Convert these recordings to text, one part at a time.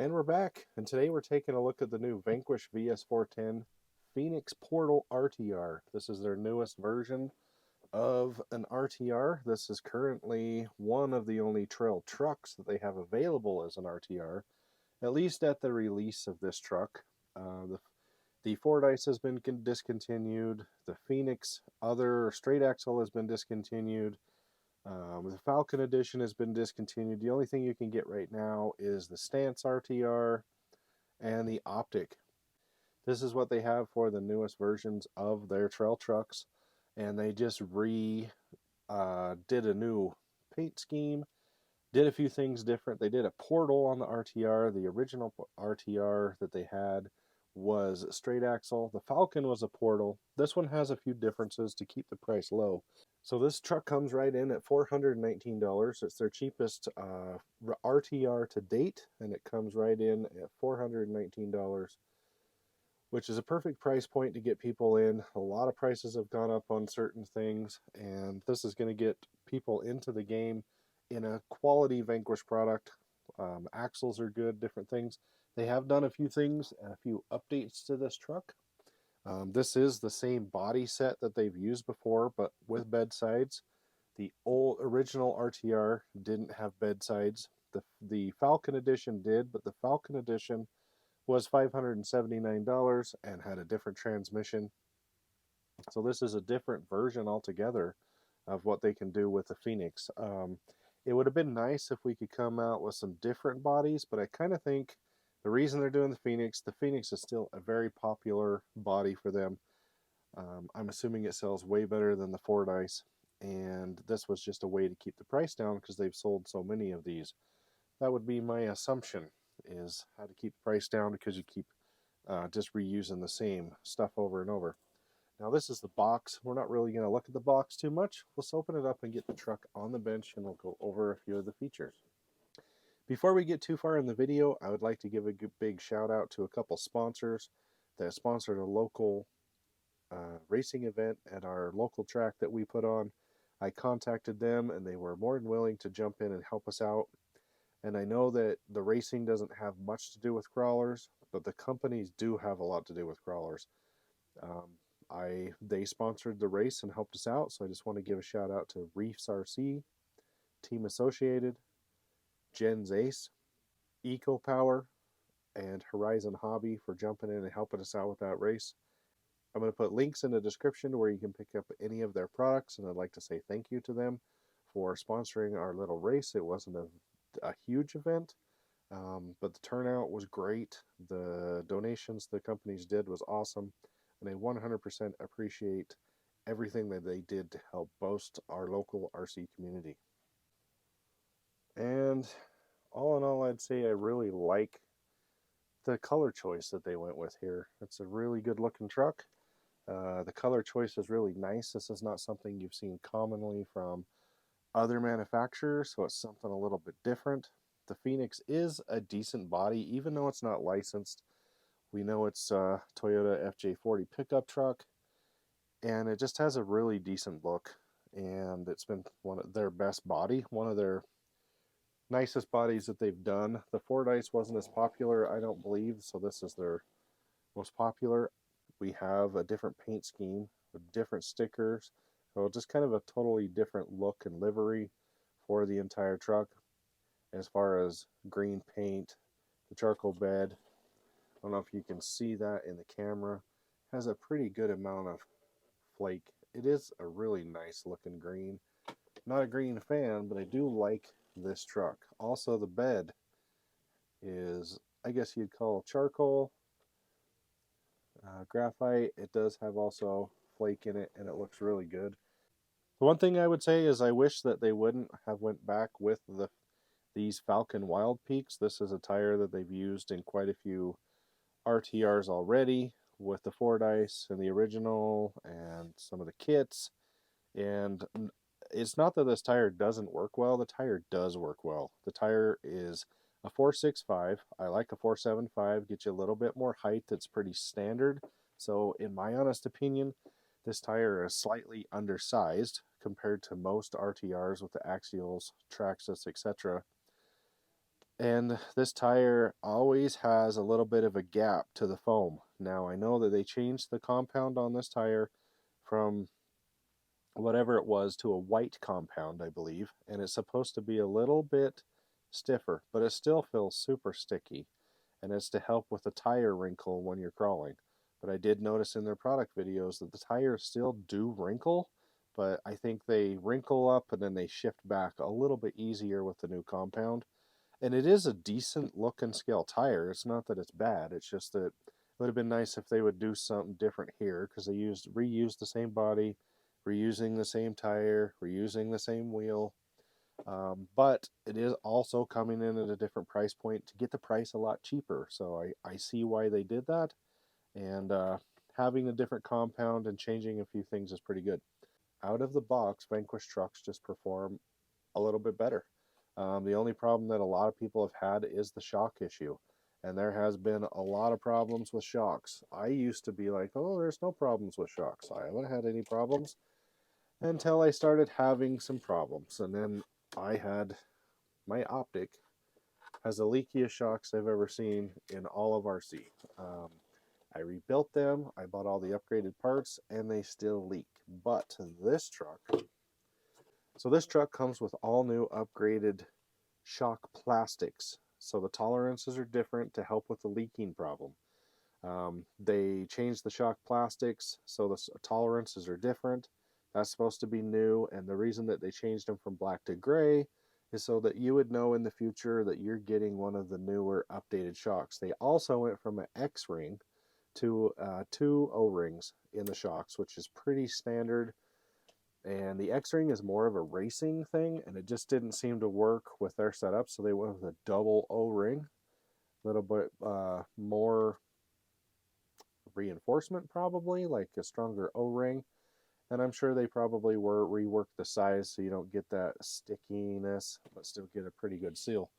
And we're back, and today we're taking a look at the new Vanquish VS410 Pheonix Portal RTR. This is their newest version of an RTR. This is currently one of the only trail trucks that they have available as an RTR, at least at the release of this truck. The Fordyce has been discontinued. The Pheonix other straight axle has been discontinued. The Falcon Edition has been discontinued. The only thing you can get right now is the Stance RTR and the Optic. This is what they have for the newest versions of their trail trucks, and they just did a new paint scheme, did a few things different. They did a portal on the RTR. The original RTR that they had was straight axle. The Falcon was a portal. This one has a few differences to keep the price low. So this truck comes right in at $419. It's their cheapest RTR to date, and it comes right in at $419, which is a perfect price point to get people in. A lot of prices have gone up on certain things, and this is going to get people into the game in a quality Vanquish product. Axles are good, different things. They have done a few things and a few updates to this truck. This is the same body set that they've used before, but with bed sides. The original RTR didn't have bed sides. The Falcon Edition did, but the Falcon Edition was $579 and had a different transmission. So this is a different version altogether of what they can do with the Pheonix. It would have been nice if we could come out with some different bodies, but I kind of think the reason they're doing the Pheonix is still a very popular body for them. I'm assuming it sells way better than the Fordyce, and this was just a way to keep the price down because they've sold so many of these. That would be my assumption, is how to keep the price down, because you keep just reusing the same stuff over and over. Now this is the box. We're not really going to look at the box too much. Let's open it up and get the truck on the bench, and we'll go over a few of the features. Before we get too far in the video, I would like to give a big shout out to a couple sponsors that sponsored a local racing event at our local track that we put on. I contacted them, and they were more than willing to jump in and help us out. And I know that the racing doesn't have much to do with crawlers, but the companies do have a lot to do with crawlers. They sponsored the race and helped us out, so I just want to give a shout out to Reefs RC, Team Associated, Jen's Ace, Eco Power, and Horizon Hobby for jumping in and helping us out with that race. I'm going to put links in the description where you can pick up any of their products, and I'd like to say thank you to them for sponsoring our little race. It wasn't a huge event, but the turnout was great. The donations the companies did was awesome, and I 100% appreciate everything that they did to help boost our local RC community. And all in all, I'd say I really like the color choice that they went with here. It's a really good looking truck. The color choice is really nice. This is not something you've seen commonly from other manufacturers, so it's something a little bit different. The Pheonix is a decent body, even though it's not licensed. We know it's a Toyota FJ40 pickup truck, and it just has a really decent look, and it's been one of their best body, one of their nicest bodies that they've done. The Fordyce wasn't as popular, I don't believe, so this is their most popular. We have a different paint scheme with different stickers, so just kind of a totally different look and livery for the entire truck. As far as green paint, the charcoal bed, I don't know if you can see that in the camera, has a pretty good amount of flake. It is a really nice looking green. Not a green fan, but I do like this truck. Also, the bed is, I guess you'd call charcoal, graphite. It does have also flake in it, and it looks really good. The one thing I would say is I wish that they wouldn't have went back with these Falcon Wild Peaks. This is a tire that they've used in quite a few RTRs already, with the Fordyce and the original and some of the kits. And it's not that this tire doesn't work well. The tire does work well. The tire is a 4.65. I like a 4.75. Get you a little bit more height. That's pretty standard. So in my honest opinion, this tire is slightly undersized compared to most RTRs with the axials, Traxxas, etc. And this tire always has a little bit of a gap to the foam. Now I know that they changed the compound on this tire from whatever it was to a white compound, I believe, and it's supposed to be a little bit stiffer, but it still feels super sticky, and it's to help with the tire wrinkle when you're crawling. But I did notice in their product videos that the tires still do wrinkle, but I think they wrinkle up and then they shift back a little bit easier with the new compound. And it is a decent look and scale tire. It's not that it's bad. It's just that it would have been nice if they would do something different here, because they reused the same body, reusing the same tire, reusing the same wheel. But it is also coming in at a different price point to get the price a lot cheaper. So I see why they did that. And having a different compound and changing a few things is pretty good. Out of the box, Vanquish trucks just perform a little bit better. The only problem that a lot of people have had is the shock issue. And there has been a lot of problems with shocks. I used to be like, oh, there's no problems with shocks. I haven't had any problems until I started having some problems. And then I had my optic has the leakiest shocks I've ever seen in all of RC. I rebuilt them, I bought all the upgraded parts, and they still leak. But this truck, so this truck comes with all new upgraded shock plastics. So the tolerances are different to help with the leaking problem. They changed the shock plastics, so the tolerances are different. That's supposed to be new, and the reason that they changed them from black to gray is so that you would know in the future that you're getting one of the newer updated shocks. They also went from an X-ring to two O-rings in the shocks, which is pretty standard. And the X-ring is more of a racing thing, and it just didn't seem to work with their setup, so they went with a double O-ring, a little bit more reinforcement, probably like a stronger O-ring. And I'm sure they probably reworked the size so you don't get that stickiness but still get a pretty good seal.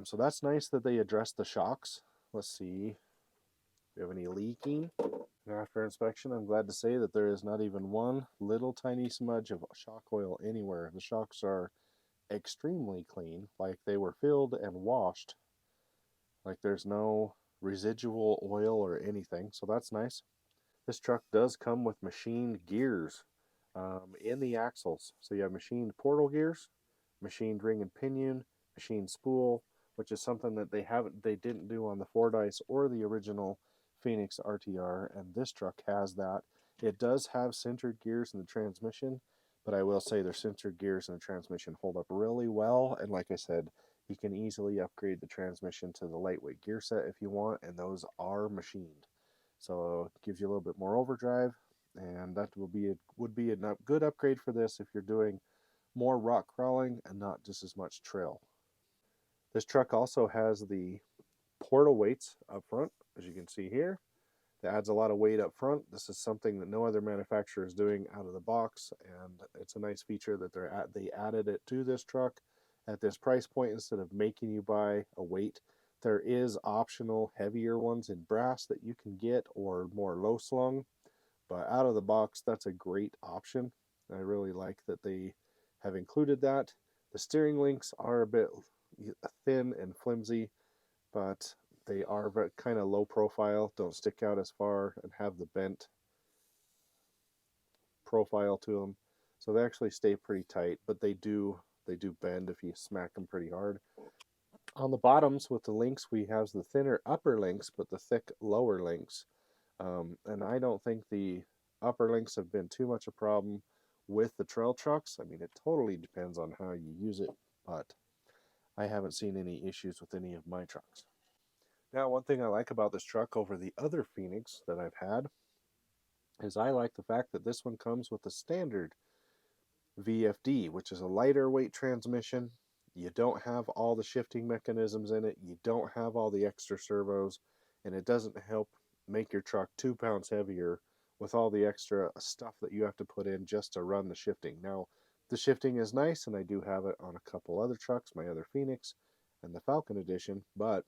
So that's nice that they addressed the shocks. Let's see, do we have any leaking? And after inspection, I'm glad to say that there is not even one little tiny smudge of shock oil anywhere. The shocks are extremely clean, like they were filled and washed, like there's no residual oil or anything, so that's nice. This truck does come with machined gears in the axles. So you have machined portal gears, machined ring and pinion, machined spool, which is something that they didn't do on the Fordyce or the original Pheonix RTR, and this truck has that. It does have sintered gears in the transmission, but I will say their sintered gears in the transmission hold up really well, and like I said, you can easily upgrade the transmission to the lightweight gear set if you want, and those are machined. So it gives you a little bit more overdrive, and that would be a good upgrade for this if you're doing more rock crawling and not just as much trail. This truck also has the portal weights up front, as you can see here. That adds a lot of weight up front. This is something that no other manufacturer is doing out of the box, and it's a nice feature that they added it to this truck at this price point instead of making you buy a weight. There is optional heavier ones in brass that you can get, or more low slung, but out of the box, that's a great option. I really like that they have included that. The steering links are a bit thin and flimsy, but they are kind of low profile, don't stick out as far, and have the bent profile to them. So they actually stay pretty tight, but they do bend if you smack them pretty hard. On the bottoms with the links, we have the thinner upper links, but the thick lower links. And I don't think the upper links have been too much a problem with the trail trucks. I mean, it totally depends on how you use it, but I haven't seen any issues with any of my trucks. Now, one thing I like about this truck over the other Pheonix that I've had is I like the fact that this one comes with a standard VFD, which is a lighter weight transmission. You don't have all the shifting mechanisms in it. You don't have all the extra servos, and it doesn't help make your truck 2 pounds heavier with all the extra stuff that you have to put in just to run the shifting. Now, the shifting is nice, and I do have it on a couple other trucks, my other Pheonix and the Falcon Edition, but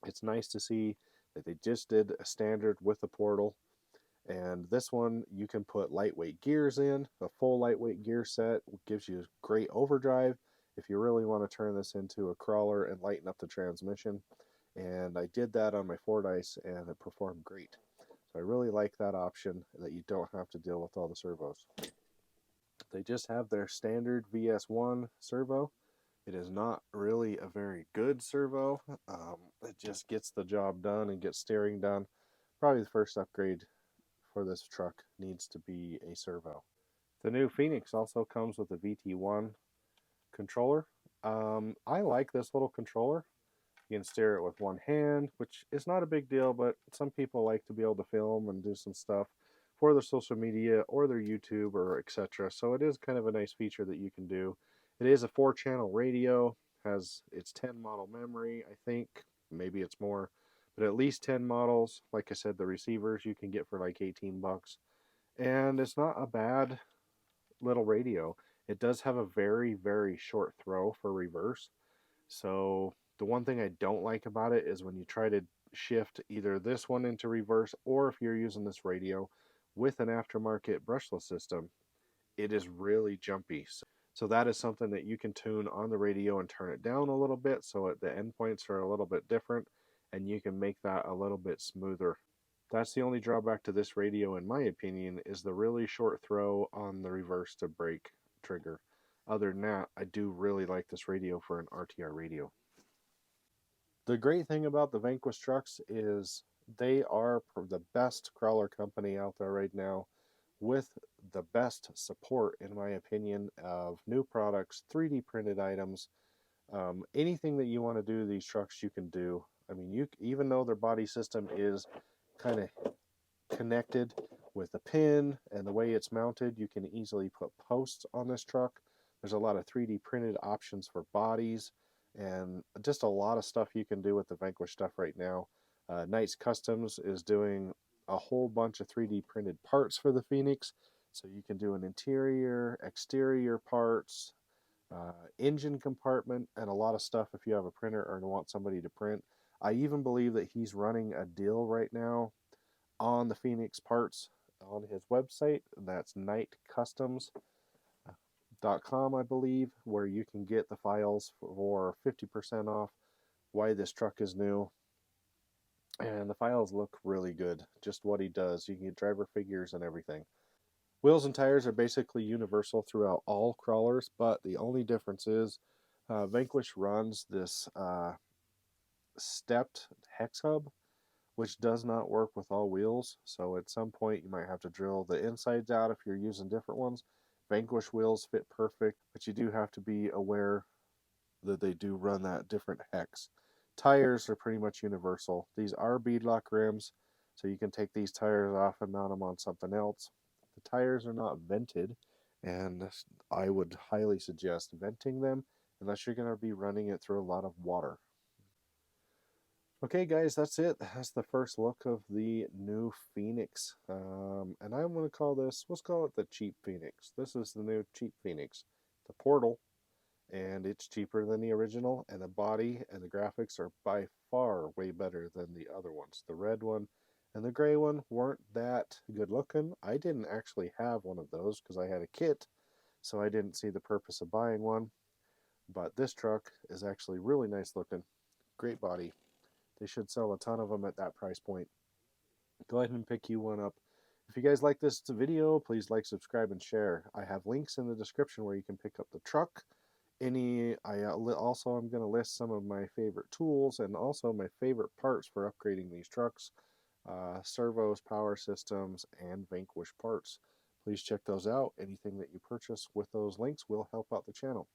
it's nice to see that they just did a standard with a portal. And this one, you can put lightweight gears in. A full lightweight gear set gives you great overdrive, if you really want to turn this into a crawler and lighten up the transmission. And I did that on my Fordyce and it performed great. So I really like that option, that you don't have to deal with all the servos. They just have their standard VS1 servo. It is not really a very good servo. It just gets the job done and gets steering done. Probably the first upgrade for this truck needs to be a servo. The new Pheonix also comes with a VT1 controller. I like this little controller. You can steer it with one hand, which is not a big deal, but some people like to be able to film and do some stuff for their social media or their YouTube or etc. So it is kind of a nice feature that you can do. It is a 4-channel radio, has its 10 model memory, I think. Maybe it's more, but at least 10 models. Like I said, the receivers you can get for like 18 bucks. And it's not a bad little radio. It does have a very, very short throw for reverse. So the one thing I don't like about it is when you try to shift either this one into reverse, or if you're using this radio with an aftermarket brushless system, it is really jumpy. So that is something that you can tune on the radio and turn it down a little bit so the endpoints are a little bit different, and you can make that a little bit smoother. That's the only drawback to this radio, in my opinion, is the really short throw on the reverse to brake trigger. Other than that, I do really like this radio for an RTR radio. The great thing about the Vanquish trucks is they are the best crawler company out there right now, with the best support, in my opinion, of new products, 3D printed items. Anything that you want to do to these trucks, you can do. I mean, even though their body system is kind of connected with a pin and the way it's mounted, you can easily put posts on this truck. There's a lot of 3D printed options for bodies and just a lot of stuff you can do with the Vanquish stuff right now. Knights Customs is doing a whole bunch of 3D printed parts for the Pheonix, so you can do an interior, exterior parts, engine compartment, and a lot of stuff if you have a printer or want somebody to print. I even believe that he's running a deal right now on the Pheonix parts on his website. That's knightcustoms.com, I believe, where you can get the files for 50% off why this truck is new. And the files look really good, just what he does. You can get driver figures and everything. Wheels and tires are basically universal throughout all crawlers, but the only difference is Vanquish runs this stepped hex hub, which does not work with all wheels. So at some point you might have to drill the insides out if you're using different ones. Vanquish wheels fit perfect, but you do have to be aware that they do run that different hex. Tires are pretty much universal. These are beadlock rims, so you can take these tires off and mount them on something else. The tires are not vented, and I would highly suggest venting them unless you're going to be running it through a lot of water. Okay, guys, that's it. That's the first look of the new Pheonix. And I'm going to call this, let's call it the cheap Pheonix. This is the new cheap Pheonix. The Portal, and it's cheaper than the original, and the body and the graphics are by far way better than the other ones. The red one and the gray one weren't that good looking. I didn't actually have one of those because I had a kit, so I didn't see the purpose of buying one. But this truck is actually really nice looking. Great body. They should sell a ton of them at that price point. Go ahead and pick you one up. If you guys like this video, please like, subscribe, and share. I have links in the description where you can pick up the truck. Also, I'm going to list some of my favorite tools and also my favorite parts for upgrading these trucks. Servos, power systems, and Vanquish parts. Please check those out. Anything that you purchase with those links will help out the channel.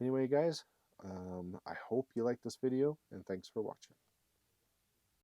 Anyway, guys, I hope you liked this video, and thanks for watching.